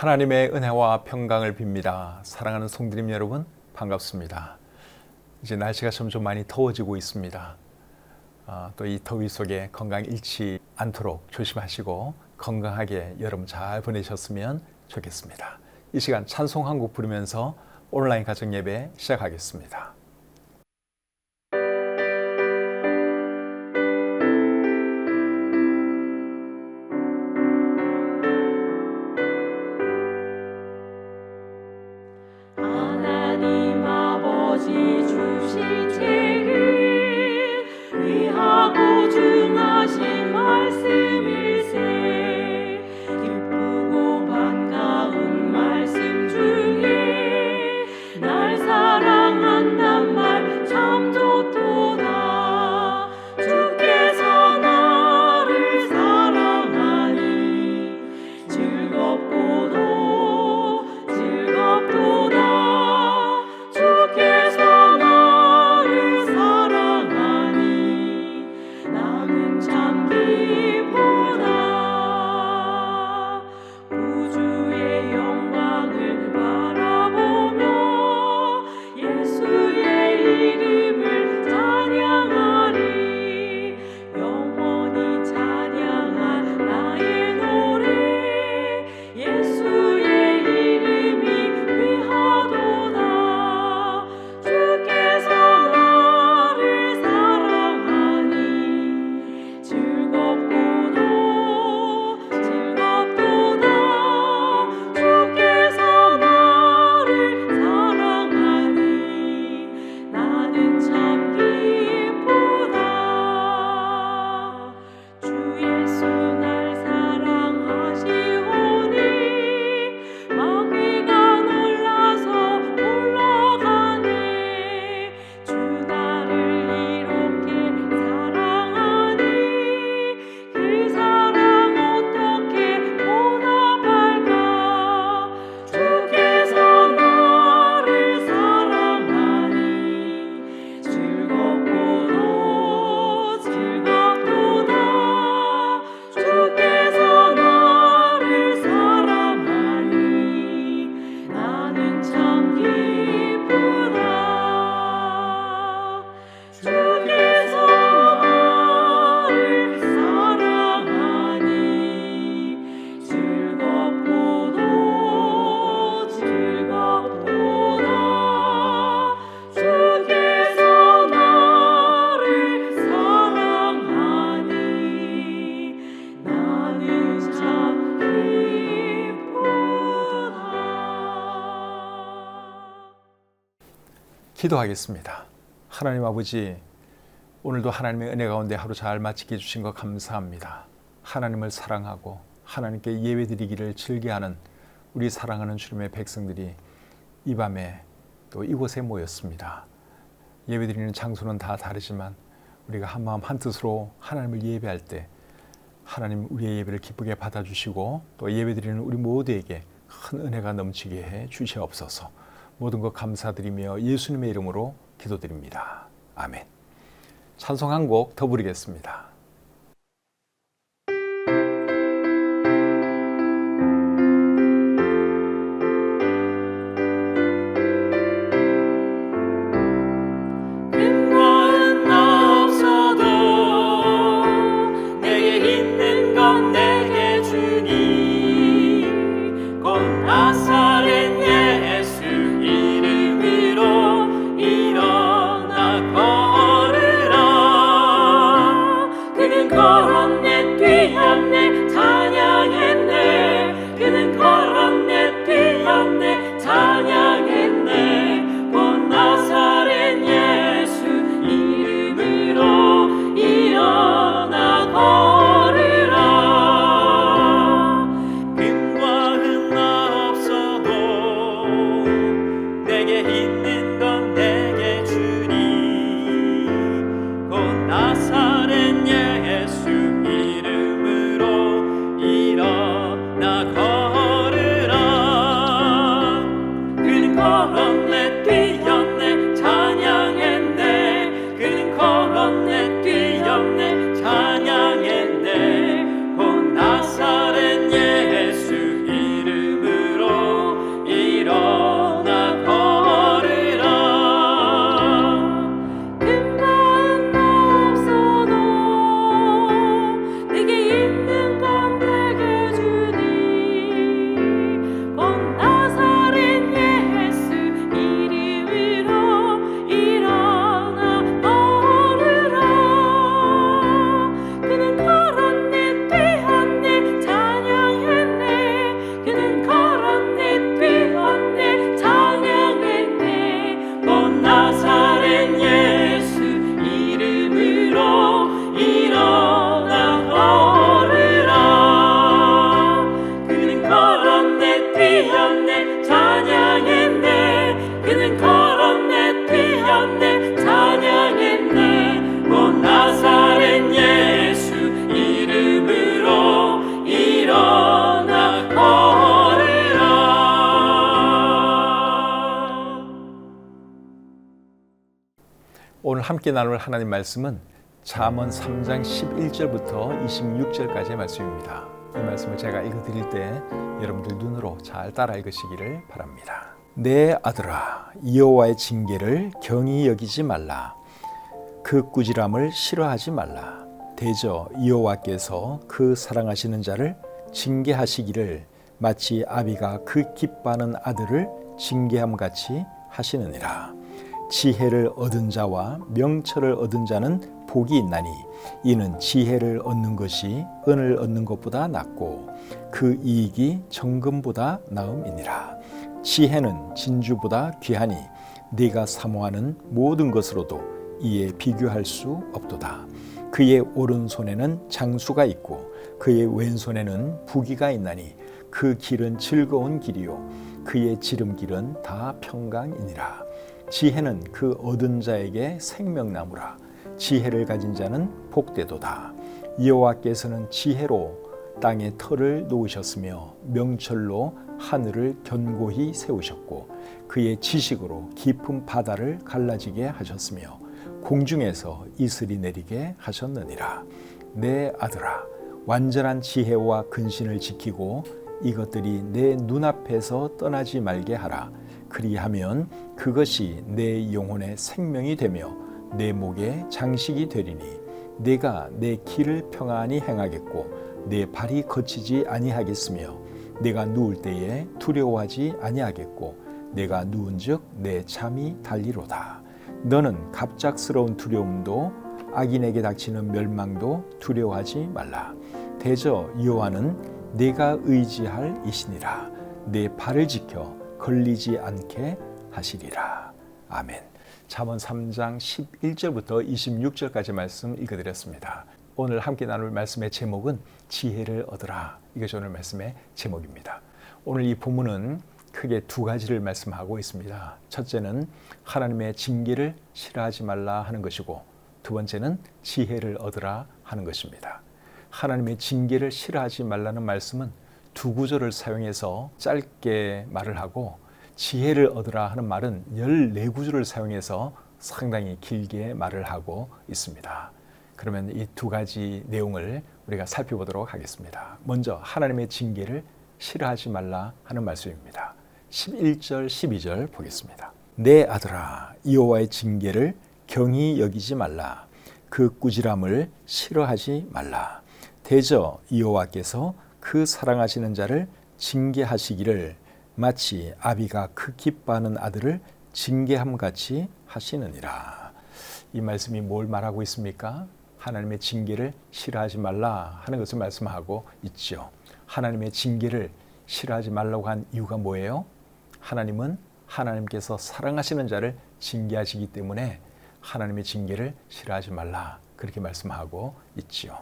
하나님의 은혜와 평강을 빕니다. 사랑하는 성도님 여러분, 반갑습니다. 이제 날씨가 점점 많이 더워지고 있습니다. 또 이 더위 속에 건강 잃지 않도록 조심하시고 건강하게 여러분 잘 보내셨으면 좋겠습니다. 이 시간 찬송 한 곡 부르면서 온라인 가정 예배 시작하겠습니다. 하나님 아버지 주신 책을 귀하고 중하신 말씀일세. 기쁘고 반가운 말씀 중에 날 사랑한단 말 참 좋도다. 주께서 나를 사랑하니 즐겁고도 즐겁도다. 주께서 나를 사랑하니 나는 참 기쁘다. 우주의 영광을 바라보며 예수의 이름을 찬양하리. 영원히 찬양할 나의 노래 예수의 이름이 귀하도다. 주께서 나를 사랑하니 즐겁고도 즐겁도다. 주께서 나를 사랑하니 나는 참 기쁘다. 주 예수 날 사랑하시오니 마귀가 놀라서 물러가네. 주 나를 이렇게 사랑하니 그 사랑 어떻게 보답할까. 주께서 나를 사랑하니 즐겁고도 즐겁도다. 주께서 나를 사랑하니 나는 참 기쁘다. 주께서 나를 사랑하니 즐겁고도 즐겁도다. 주께서 나를 사랑하니 나는 참 기쁘다. 기도하겠습니다. 하나님 아버지, 오늘도 하나님의 은혜 가운데 하루 잘 마치게 해주신 것 감사합니다. 하나님을 사랑하고 하나님께 예배드리기를 즐겨하는 우리 사랑하는 주님의 백성들이 이 밤에 또 이곳에 모였습니다. 예배드리는 장소는 다 다르지만 우리가 한마음 한뜻으로 하나님을 예배할 때 하나님 우리의 예배를 기쁘게 받아주시고 또 예배드리는 우리 모두에게 큰 은혜가 넘치게 해 주시옵소서. 모든 것 감사드리며 예수님의 이름으로 기도드립니다. 아멘. 찬송 한 곡 더 부르겠습니다. 근거는 나 없어도 내게 있는 건 내게 주니 곧 나사렛 예수 이름으로 일어나 걸으라. 그는 걸었네 뛰었네 찬양했네. 그는 걸었네 뛰었네 찬양했네. 곧 나사렛 예수 이름으로 일어나 걸으라. 근거는 나 없어도 내게 있는 건 내게 주니 곧 나사렛 예수 이름으로 일어나 걸으라. 그는 걸었네 뛰었네 찬양했네. 그는 걸었네 뛰었네 찬양했네. 곧 나사렛 예수 이름으로 오늘 함께 나눌 하나님 말씀은 잠언 3장 11절부터 26절까지의 말씀입니다. 이 말씀을 제가 읽어드릴 때 여러분들 눈으로 잘 따라 읽으시기를 바랍니다. 내 아들아, 여호와의 징계를 경히 여기지 말라. 그 꾸지람을 싫어하지 말라. 대저 여호와께서 그 사랑하시는 자를 징계하시기를 마치 아비가 그 기뻐하는 아들을 징계함같이 하시느니라. 지혜를 얻은 자와 명철을 얻은 자는 복이 있나니 이는 지혜를 얻는 것이 은을 얻는 것보다 낫고 그 이익이 정금보다 나음이니라. 지혜는 진주보다 귀하니 네가 사모하는 모든 것으로도 이에 비교할 수 없도다. 그의 오른손에는 장수가 있고 그의 왼손에는 부귀가 있나니 그 길은 즐거운 길이요 그의 지름길은 다 평강이니라. 지혜는 그 얻은 자에게 생명나무라. 지혜를 가진 자는 복되도다. 여호와께서는 지혜로 땅에 터를 놓으셨으며 명철로 하늘을 견고히 세우셨고 그의 지식으로 깊은 바다를 갈라지게 하셨으며 공중에서 이슬이 내리게 하셨느니라. 내 아들아, 완전한 지혜와 근신을 지키고 이것들이 내 눈앞에서 떠나지 말게 하라. 그리하면 그것이 내 영혼의 생명이 되며 내 목의 장식이 되리니 내가 내 길을 평안히 행하겠고 내 발이 거치지 아니하겠으며 내가 누울 때에 두려워하지 아니하겠고 내가 누운즉 내 잠이 달리로다. 너는 갑작스러운 두려움도 악인에게 닥치는 멸망도 두려워하지 말라. 대저 여호와는 내가 의지할 이시니라. 내 발을 지켜 걸리지 않게 하시리라. 아멘. 잠언 3장 11절부터 26절까지 말씀 읽어드렸습니다. 오늘 함께 나눌 말씀의 제목은 지혜를 얻으라. 이것이 오늘 말씀의 제목입니다. 오늘 이 본문은 크게 두 가지를 말씀하고 있습니다. 첫째는 하나님의 징계를 싫어하지 말라 하는 것이고 두 번째는 지혜를 얻으라 하는 것입니다. 하나님의 징계를 싫어하지 말라는 말씀은 두 구절을 사용해서 짧게 말을 하고 지혜를 얻으라 하는 말은 14구절을 사용해서 상당히 길게 말을 하고 있습니다. 그러면 이 두 가지 내용을 우리가 살펴보도록 하겠습니다. 먼저 하나님의 징계를 싫어하지 말라 하는 말씀입니다. 11절 12절 보겠습니다. 내 아들아, 여호와의 징계를 경히 여기지 말라. 그 꾸지람을 싫어하지 말라. 대저 여호와께서 그 사랑하시는 자를 징계하시기를 마치 아비가 그 기뻐하는 아들을 징계함같이 하시느니라. 이 말씀이 뭘 말하고 있습니까? 하나님의 징계를 싫어하지 말라 하는 것을 말씀하고 있죠. 하나님의 징계를 싫어하지 말라고 한 이유가 뭐예요? 하나님은 하나님께서 사랑하시는 자를 징계하시기 때문에 하나님의 징계를 싫어하지 말라 그렇게 말씀하고 있지요.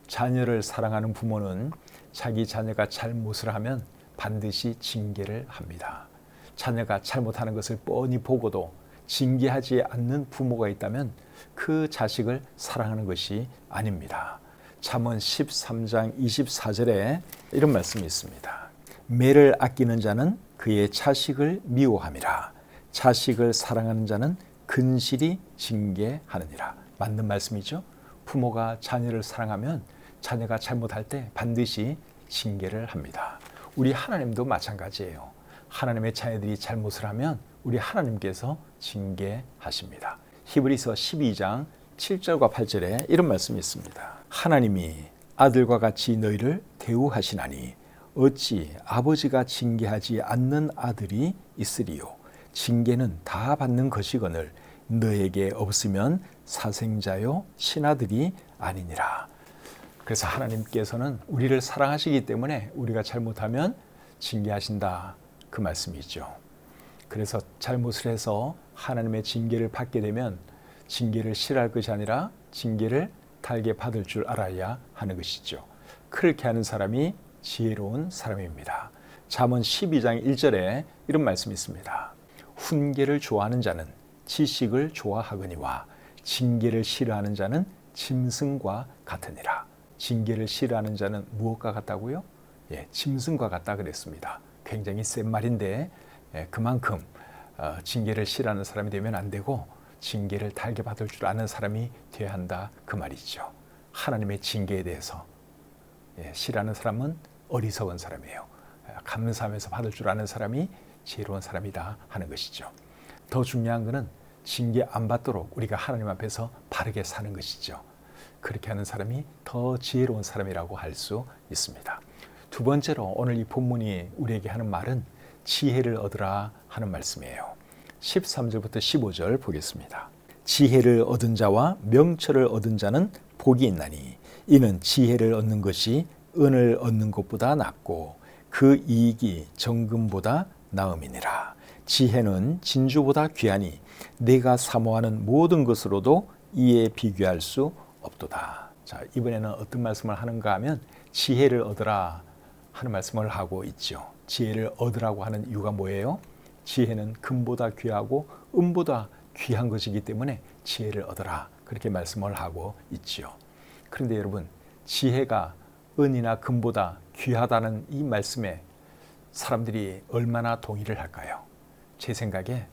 자녀를 사랑하는 부모는 자기 자녀가 잘못을 하면 반드시 징계를 합니다. 자녀가 잘못하는 것을 뻔히 보고도 징계하지 않는 부모가 있다면 그 자식을 사랑하는 것이 아닙니다. 잠언 13장 24절에 이런 말씀이 있습니다. 매를 아끼는 자는 그의 자식을 미워함이라. 자식을 사랑하는 자는 근실히 징계하느니라. 맞는 말씀이죠. 부모가 자녀를 사랑하면 자녀가 잘못할 때 반드시 징계를 합니다. 우리 하나님도 마찬가지예요. 하나님의 자녀들이 잘못을 하면 우리 하나님께서 징계하십니다. 히브리서 12장 7절과 8절에 이런 말씀이 있습니다. 하나님이 아들과 같이 너희를 대우하시나니 어찌 아버지가 징계하지 않는 아들이 있으리요. 징계는 다 받는 것이거늘 너에게 없으면 사생자요 신하들이 아니니라. 그래서 하나님께서는 우리를 사랑하시기 때문에 우리가 잘못하면 징계하신다 그 말씀이죠. 그래서 잘못을 해서 하나님의 징계를 받게 되면 징계를 싫어할 것이 아니라 징계를 달게 받을 줄 알아야 하는 것이죠. 그렇게 하는 사람이 지혜로운 사람입니다. 잠언 12장 1절에 이런 말씀이 있습니다. 훈계를 좋아하는 자는 지식을 좋아하거니와 징계를 싫어하는 자는 짐승과 같으니라. 징계를 싫어하는 자는 무엇과 같다고요? 짐승과 같다 그랬습니다. 굉장히 센 말인데 그만큼 징계를 싫어하는 사람이 되면 안 되고 징계를 달게 받을 줄 아는 사람이 되어야 한다 그 말이죠. 하나님의 징계에 대해서 싫어하는 사람은 어리석은 사람이에요. 감사하면서 받을 줄 아는 사람이 지혜로운 사람이다 하는 것이죠. 더 중요한 것은 징계 안 받도록 우리가 하나님 앞에서 바르게 사는 것이죠. 그렇게 하는 사람이 더 지혜로운 사람이라고 할 수 있습니다. 두 번째로 오늘 이 본문이 우리에게 하는 말은 지혜를 얻으라 하는 말씀이에요. 13절부터 15절 보겠습니다. 지혜를 얻은 자와 명철을 얻은 자는 복이 있나니 이는 지혜를 얻는 것이 은을 얻는 것보다 낫고 그 이익이 정금보다 나음이니라. 지혜는 진주보다 귀하니 내가 사모하는 모든 것으로도 이에 비교할 수 없도다. 자, 이번에는 어떤 말씀을 하는가 하면 지혜를 얻으라 하는 말씀을 하고 있죠. 지혜를 얻으라고 하는 이유가 뭐예요? 지혜는 금보다 귀하고 은보다 귀한 것이기 때문에 지혜를 얻으라 그렇게 말씀을 하고 있지요. 그런데 여러분, 지혜가 은이나 금보다 귀하다는 이 말씀에 사람들이 얼마나 동의를 할까요? 제 생각에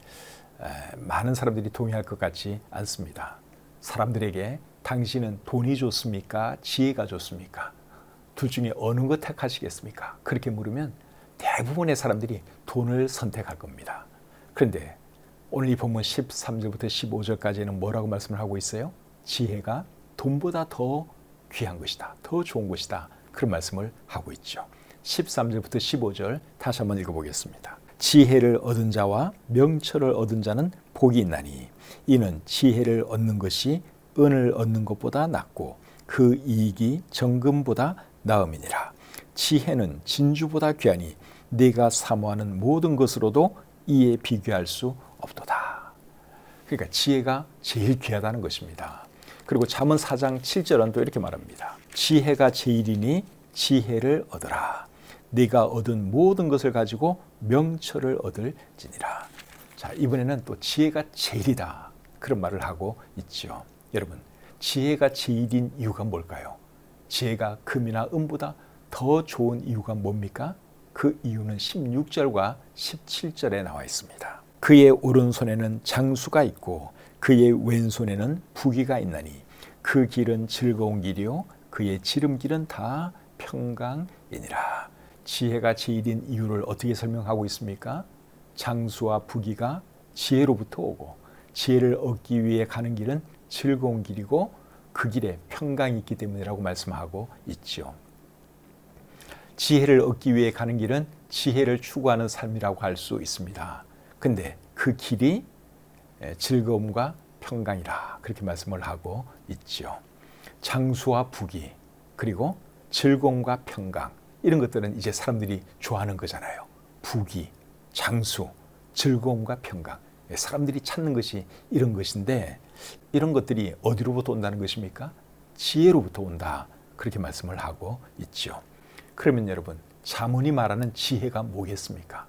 많은 사람들이 동의할 것 같지 않습니다. 사람들에게 당신은 돈이 좋습니까? 지혜가 좋습니까? 둘 중에 어느 것 택하시겠습니까? 그렇게 물으면 대부분의 사람들이 돈을 선택할 겁니다. 그런데 오늘 이 본문 13절부터 15절까지는 뭐라고 말씀을 하고 있어요? 지혜가 돈보다 더 귀한 것이다. 더 좋은 것이다. 그런 말씀을 하고 있죠. 13절부터 15절 다시 한번 읽어보겠습니다. 지혜를 얻은 자와 명철을 얻은 자는 복이 있나니 이는 지혜를 얻는 것이 은을 얻는 것보다 낫고 그 이익이 정금보다 나음이니라. 지혜는 진주보다 귀하니 네가 사모하는 모든 것으로도 이에 비교할 수 없도다. 그러니까 지혜가 제일 귀하다는 것입니다. 그리고 잠언 4장 7절은 또 이렇게 말합니다. 지혜가 제일이니 지혜를 얻으라. 네가 얻은 모든 것을 가지고 명철을 얻을지니라. 자, 이번에는 또 지혜가 제일이다 그런 말을 하고 있죠. 여러분, 지혜가 제일인 이유가 뭘까요? 지혜가 금이나 은보다 더 좋은 이유가 뭡니까? 그 이유는 16절과 17절에 나와 있습니다. 그의 오른손에는 장수가 있고 그의 왼손에는 부귀가 있나니 그 길은 즐거운 길이요 그의 지름길은 다 평강이니라. 지혜가 제일인 이유를 어떻게 설명하고 있습니까? 장수와 부귀가 지혜로부터 오고 지혜를 얻기 위해 가는 길은 즐거운 길이고 그 길에 평강이 있기 때문이라고 말씀하고 있죠. 지혜를 얻기 위해 가는 길은 지혜를 추구하는 삶이라고 할 수 있습니다. 근데 그 길이 즐거움과 평강이라 그렇게 말씀을 하고 있죠. 장수와 부귀 그리고 즐거움과 평강 이런 것들은 이제 사람들이 좋아하는 거잖아요. 부귀, 장수, 즐거움과 평강 사람들이 찾는 것이 이런 것인데 이런 것들이 어디로부터 온다는 것입니까? 지혜로부터 온다 그렇게 말씀을 하고 있죠. 그러면 여러분, 잠언이 말하는 지혜가 뭐겠습니까?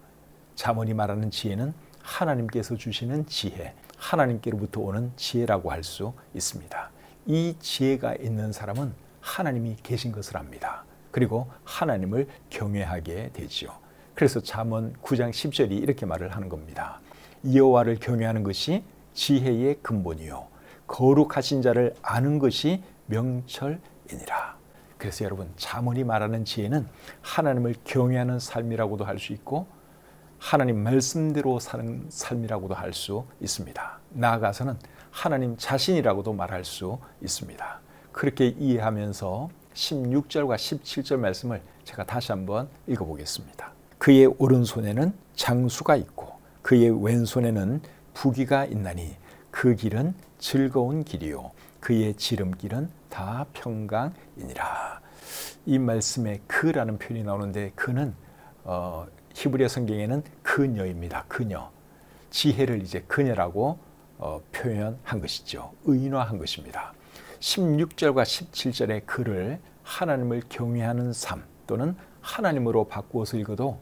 잠언이 말하는 지혜는 하나님께서 주시는 지혜, 하나님께로부터 오는 지혜라고 할 수 있습니다. 이 지혜가 있는 사람은 하나님이 계신 것을 압니다. 그리고 하나님을 경외하게 되지요. 그래서 잠언 9장 10절이 이렇게 말을 하는 겁니다. 여호와를 경외하는 것이 지혜의 근본이요 거룩하신 자를 아는 것이 명철이니라. 그래서 여러분, 잠언이 말하는 지혜는 하나님을 경외하는 삶이라고도 할 수 있고 하나님 말씀대로 사는 삶이라고도 할 수 있습니다. 나아가서는 하나님 자신이라고도 말할 수 있습니다. 그렇게 이해하면서 16절과 17절 말씀을 제가 다시 한번 읽어보겠습니다. 그의 오른손에는 장수가 있고 그의 왼손에는 부귀가 있나니 그 길은 즐거운 길이요 그의 지름길은 다 평강이니라. 이 말씀에 그라는 표현이 나오는데 그는 히브리어 성경에는 그녀입니다. 그녀. 지혜를 이제 그녀라고 표현한 것이죠. 의인화한 것입니다. 16절과 17절의 그를 하나님을 경외하는 삶 또는 하나님으로 바꾸어서 읽어도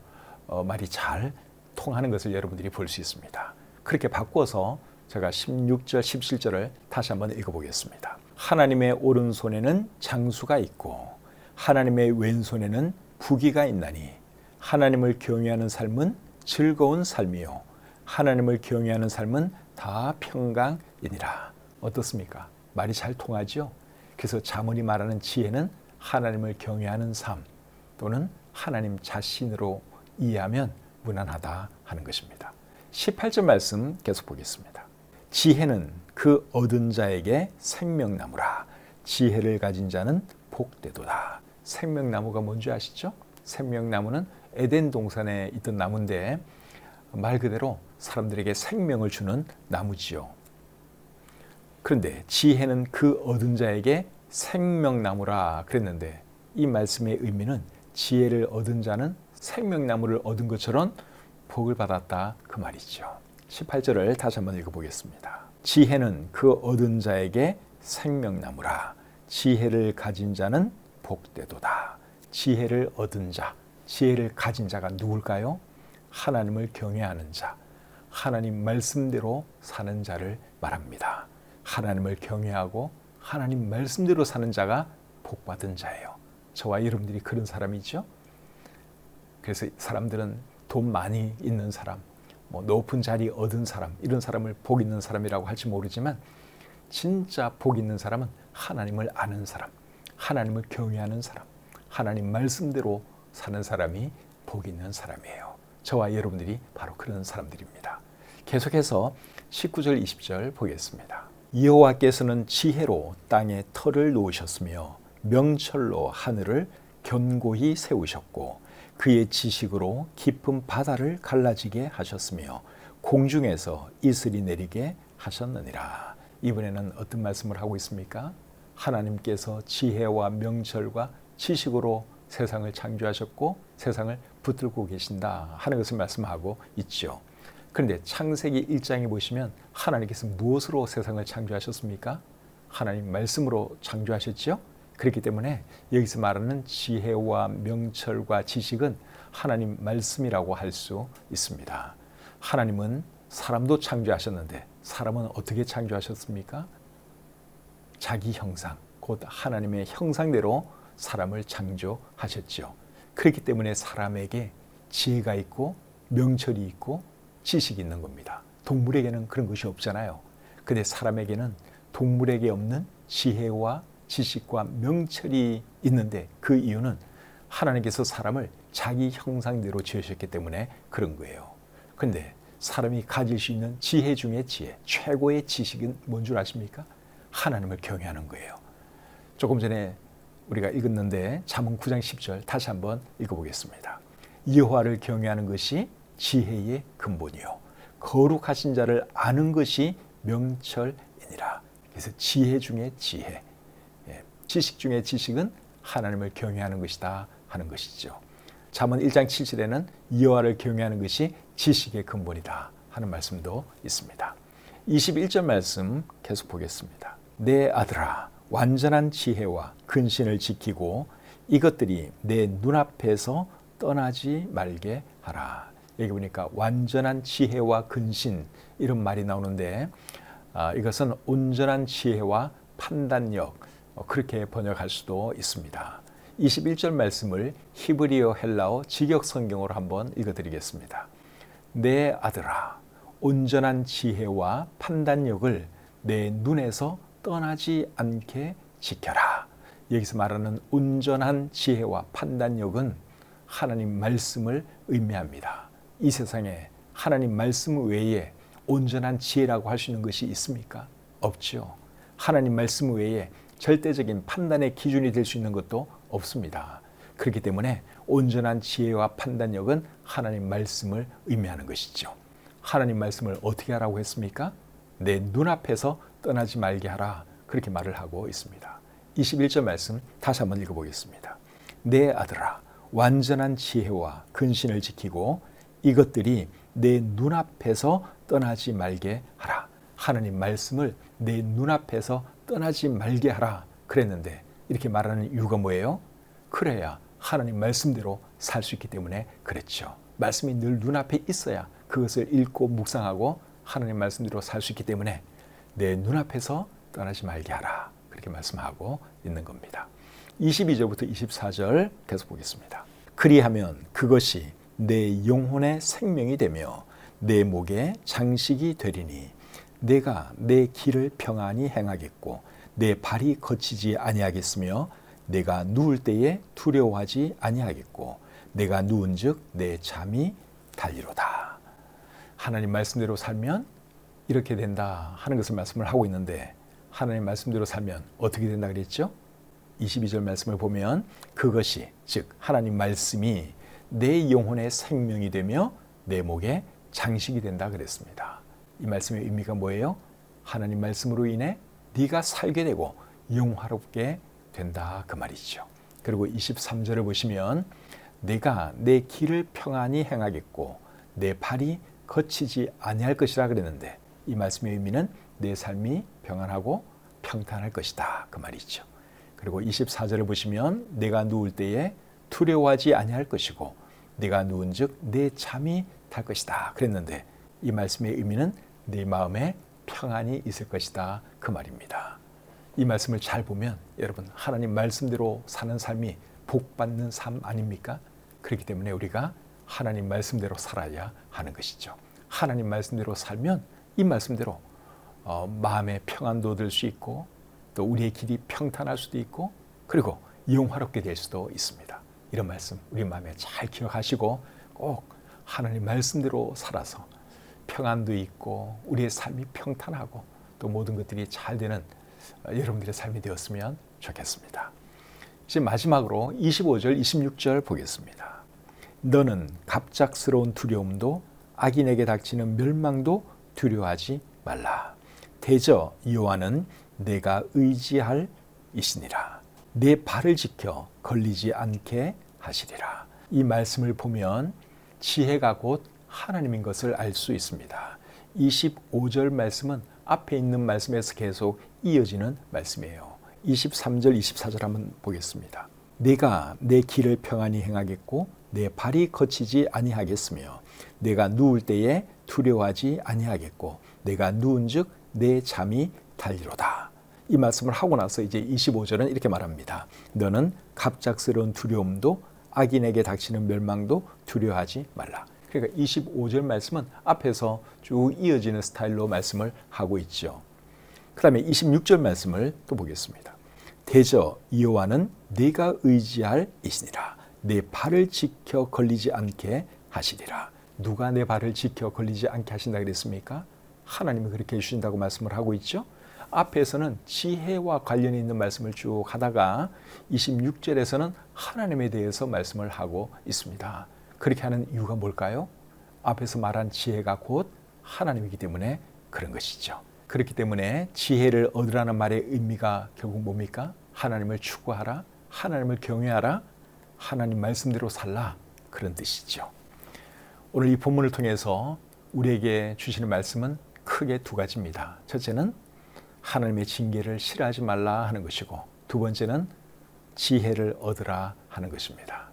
말이 잘 통하는 것을 여러분들이 볼 수 있습니다. 그렇게 바꿔서 제가 16절, 17절을 다시 한번 읽어보겠습니다. 하나님의 오른손에는 장수가 있고 하나님의 왼손에는 부귀가 있나니 하나님을 경외하는 삶은 즐거운 삶이요 하나님을 경외하는 삶은 다 평강이니라. 어떻습니까? 말이 잘 통하죠? 그래서 잠언이 말하는 지혜는 하나님을 경외하는 삶 또는 하나님 자신으로 이해하면 무난하다 하는 것입니다. 18절 말씀 계속 보겠습니다. 지혜는 그 얻은 자에게 생명나무라. 지혜를 가진 자는 복되도다. 생명나무가 뭔지 아시죠? 생명나무는 에덴 동산에 있던 나무인데 말 그대로 사람들에게 생명을 주는 나무지요. 그런데 지혜는 그 얻은 자에게 생명나무라 그랬는데 이 말씀의 의미는 지혜를 얻은 자는 생명나무를 얻은 것처럼 복을 받았다 그 말이죠. 18절을 다시 한번 읽어보겠습니다. 지혜는 그 얻은 자에게 생명나무라. 지혜를 가진 자는 복되도다. 지혜를 얻은 자, 지혜를 가진 자가 누굴까요? 하나님을 경외하는 자, 하나님 말씀대로 사는 자를 말합니다. 하나님을 경외하고 하나님 말씀대로 사는 자가 복받은 자예요. 저와 여러분들이 그런 사람이죠. 그래서 사람들은 돈 많이 있는 사람, 높은 자리 얻은 사람, 이런 사람을 복 있는 사람이라고 할지 모르지만 진짜 복 있는 사람은 하나님을 아는 사람, 하나님을 경외하는 사람, 하나님 말씀대로 사는 사람이 복 있는 사람이에요. 저와 여러분들이 바로 그런 사람들입니다. 계속해서 19절 20절 보겠습니다. 여호와께서는 지혜로 땅에 터를 놓으셨으며 명철로 하늘을 견고히 세우셨고 그의 지식으로 깊은 바다를 갈라지게 하셨으며 공중에서 이슬이 내리게 하셨느니라. 이번에는 어떤 말씀을 하고 있습니까? 하나님께서 지혜와 명철과 지식으로 세상을 창조하셨고 세상을 붙들고 계신다 하는 것을 말씀하고 있죠. 그런데 창세기 1장에 보시면 하나님께서 무엇으로 세상을 창조하셨습니까? 하나님 말씀으로 창조하셨죠. 그렇기 때문에 여기서 말하는 지혜와 명철과 지식은 하나님 말씀이라고 할 수 있습니다. 하나님은 사람도 창조하셨는데 사람은 어떻게 창조하셨습니까? 자기 형상, 곧 하나님의 형상대로 사람을 창조하셨죠. 그렇기 때문에 사람에게 지혜가 있고 명철이 있고 지식이 있는 겁니다. 동물에게는 그런 것이 없잖아요. 근데 사람에게는 동물에게 없는 지혜와 지식과 명철이 있는데 그 이유는 하나님께서 사람을 자기 형상대로 지으셨기 때문에 그런 거예요. 그런데 사람이 가질 수 있는 지혜 중에 지혜, 최고의 지식은 뭔 줄 아십니까? 하나님을 경외하는 거예요. 조금 전에 우리가 읽었는데 잠언 9장 10절 다시 한번 읽어보겠습니다. 여호와를 경외하는 것이 지혜의 근본이요 거룩하신 자를 아는 것이 명철이니라. 그래서 지혜 중에 지혜, 지식 중에 지식은 하나님을 경외하는 것이다 하는 것이죠. 잠언 1장 7절에는 여호와를 경외하는 것이 지식의 근본이다 하는 말씀도 있습니다. 21절 말씀 계속 보겠습니다. 내 아들아 완전한 지혜와 근신을 지키고 이것들이 내 눈앞에서 떠나지 말게 하라. 여기 보니까 완전한 지혜와 근신 이런 말이 나오는데 이것은 온전한 지혜와 판단력 그렇게 번역할 수도 있습니다. 21절 말씀을 히브리어 헬라어 직역 성경으로 한번 읽어드리겠습니다. 내 아들아 온전한 지혜와 판단력을 내 눈에서 떠나지 않게 지켜라. 여기서 말하는 온전한 지혜와 판단력은 하나님 말씀을 의미합니다. 이 세상에 하나님 말씀 외에 온전한 지혜라고 할 수 있는 것이 있습니까? 없죠. 하나님 말씀 외에 절대적인 판단의 기준이 될 수 있는 것도 없습니다. 그렇기 때문에 온전한 지혜와 판단력은 하나님 말씀을 의미하는 것이죠. 하나님 말씀을 어떻게 하라고 했습니까? 내 눈앞에서 떠나지 말게 하라. 그렇게 말을 하고 있습니다. 21절 말씀 다시 한번 읽어보겠습니다. 내 아들아 완전한 지혜와 근신을 지키고 이것들이 내 눈앞에서 떠나지 말게 하라. 하나님 말씀을 내 눈앞에서 떠나지 말게 하라 그랬는데 이렇게 말하는 이유가 뭐예요? 그래야 하나님 말씀대로 살 수 있기 때문에 그랬죠. 말씀이 늘 눈앞에 있어야 그것을 읽고 묵상하고 하나님 말씀대로 살 수 있기 때문에 내 눈앞에서 떠나지 말게 하라 그렇게 말씀하고 있는 겁니다. 22절부터 24절 계속 보겠습니다. 그리하면 그것이 내 영혼의 생명이 되며 내 목의 장식이 되리니 내가 내 길을 평안히 행하겠고 내 발이 거치지 아니하겠으며 내가 누울 때에 두려워하지 아니하겠고 내가 누운즉 내 잠이 달리로다. 하나님 말씀대로 살면 이렇게 된다 하는 것을 말씀을 하고 있는데, 하나님 말씀대로 살면 어떻게 된다 그랬죠? 22절 말씀을 보면 그것이, 즉 하나님 말씀이 내 영혼의 생명이 되며 내 목에 장식이 된다 그랬습니다. 이 말씀의 의미가 뭐예요? 하나님 말씀으로 인해 네가 살게 되고 영화롭게 된다 그 말이죠. 그리고 23절을 보시면 내가 내 길을 평안히 행하겠고 내 발이 거치지 아니할 것이라 그랬는데, 이 말씀의 의미는 내 삶이 평안하고 평탄할 것이다 그 말이죠. 그리고 24절을 보시면 내가 누울 때에 두려워하지 아니할 것이고 내가 누운즉 내 잠이 달 것이다 그랬는데, 이 말씀의 의미는 내 마음에 평안이 있을 것이다 그 말입니다. 이 말씀을 잘 보면 여러분, 하나님 말씀대로 사는 삶이 복받는 삶 아닙니까? 그렇기 때문에 우리가 하나님 말씀대로 살아야 하는 것이죠. 하나님 말씀대로 살면 이 말씀대로 마음의 평안도 얻을 수 있고 또 우리의 길이 평탄할 수도 있고 그리고 영화롭게 될 수도 있습니다. 이런 말씀 우리 마음에 잘 기억하시고 꼭 하나님 말씀대로 살아서 평안도 있고 우리의 삶이 평탄하고 또 모든 것들이 잘 되는 여러분들의 삶이 되었으면 좋겠습니다. 이제 마지막으로 25절, 26절 보겠습니다. 너는 갑작스러운 두려움도 악인에게 닥치는 멸망도 두려워하지 말라. 대저 여호와는 내가 의지할 이시니라. 내 발을 지켜 걸리지 않게 하시리라. 이 말씀을 보면 지혜가 곧 하나님인 것을 알 수 있습니다. 25절 말씀은 앞에 있는 말씀에서 계속 이어지는 말씀이에요. 23절, 24절 한번 보겠습니다. 내가 내 길을 평안히 행하겠고 내 발이 거치지 아니하겠으며 내가 누울 때에 두려워하지 아니하겠고 내가 누운즉 내 잠이 달리로다. 이 말씀을 하고 나서 이제 25절은 이렇게 말합니다. 너는 갑작스러운 두려움도 악인에게 닥치는 멸망도 두려워하지 말라. 그러니까 25절 말씀은 앞에서 쭉 이어지는 스타일로 말씀을 하고 있죠. 그 다음에 26절 말씀을 또 보겠습니다. 대저 여호와는 네가 의지할 이시니라. 내 발을 지켜 걸리지 않게 하시리라. 누가 내 발을 지켜 걸리지 않게 하신다 그랬습니까? 하나님이 그렇게 해주신다고 말씀을 하고 있죠. 앞에서는 지혜와 관련이 있는 말씀을 쭉 하다가 26절에서는 하나님에 대해서 말씀을 하고 있습니다. 그렇게 하는 이유가 뭘까요? 앞에서 말한 지혜가 곧 하나님이기 때문에 그런 것이죠. 그렇기 때문에 지혜를 얻으라는 말의 의미가 결국 뭡니까? 하나님을 추구하라, 하나님을 경외하라, 하나님 말씀대로 살라, 그런 뜻이죠. 오늘 이 본문을 통해서 우리에게 주시는 말씀은 크게 두 가지입니다. 첫째는 하나님의 징계를 싫어하지 말라 하는 것이고, 두 번째는 지혜를 얻으라 하는 것입니다.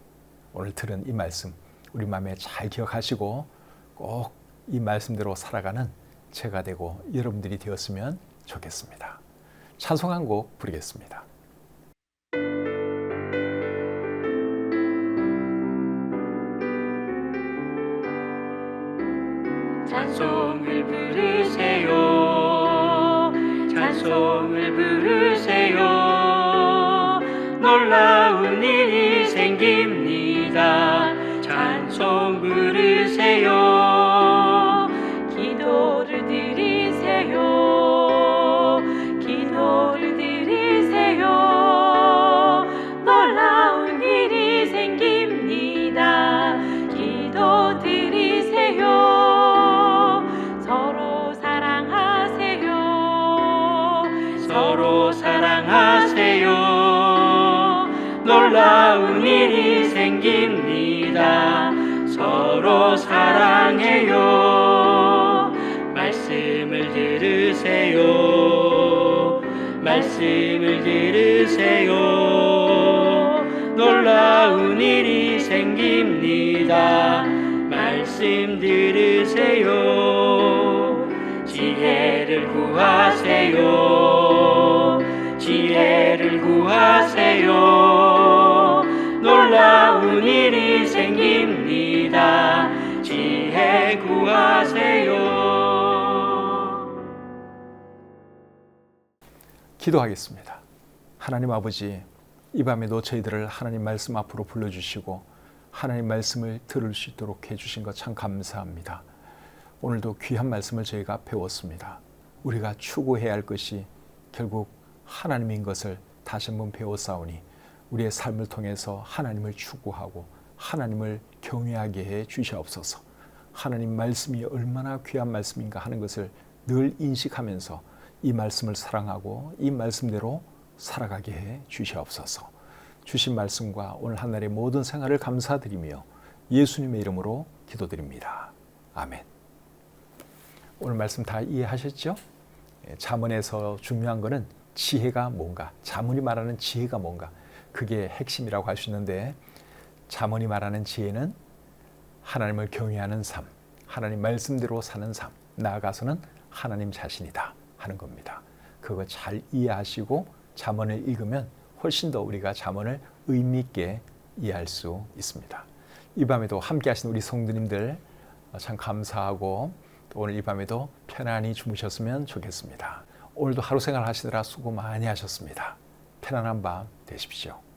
오늘 들은 이 말씀 우리 마음에 잘 기억하시고 꼭 이 말씀대로 살아가는 제가 되고 여러분들이 되었으면 좋겠습니다. 찬송 한 곡 부르겠습니다. 찬송을 부르세요. 찬송을 부르세요. 놀라운 일이 생깁니다. 찬송 부르세요. 기도를 드리세요. 기도를 드리세요. 놀라운 일이 생깁니다. 기도 드리세요. 서로 사랑하세요. 서로 사랑하세요. 놀라운 일이 생깁니다. 서로 사랑해요. 말씀을 들으세요. 말씀을 들으세요. 놀라운 일이 생깁니다. 말씀 들으세요. 지혜를 구하세요. 지혜를 구하세요. 놀라운 일이 생깁니다. 지혜 구하세요. 기도하겠습니다. 하나님 아버지, 이 밤에도 저희들을 하나님 말씀 앞으로 불러주시고 하나님 말씀을 들을 수 있도록 해주신 것 참 감사합니다. 오늘도 귀한 말씀을 저희가 배웠습니다. 우리가 추구해야 할 것이 결국 하나님인 것을 다시 한번 배웠사오니 우리의 삶을 통해서 하나님을 추구하고 하나님을 경외하게 해 주시옵소서. 하나님 말씀이 얼마나 귀한 말씀인가 하는 것을 늘 인식하면서 이 말씀을 사랑하고 이 말씀대로 살아가게 해 주시옵소서. 주신 말씀과 오늘 한 날의 모든 생활을 감사드리며 예수님의 이름으로 기도드립니다. 아멘. 오늘 말씀 다 이해하셨죠? 잠언에서 중요한 것은 지혜가 뭔가, 잠언이 말하는 지혜가 뭔가, 그게 핵심이라고 할 수 있는데, 잠언이 말하는 지혜는 하나님을 경외하는 삶, 하나님 말씀대로 사는 삶, 나아가서는 하나님 자신이다 하는 겁니다. 그거 잘 이해하시고 잠언을 읽으면 훨씬 더 우리가 잠언을 의미 있게 이해할 수 있습니다. 이 밤에도 함께 하신 우리 성도님들 참 감사하고 또 오늘 이 밤에도 편안히 주무셨으면 좋겠습니다. 오늘도 하루 생활 하시느라 수고 많이 하셨습니다. 편안한 밤 되십시오.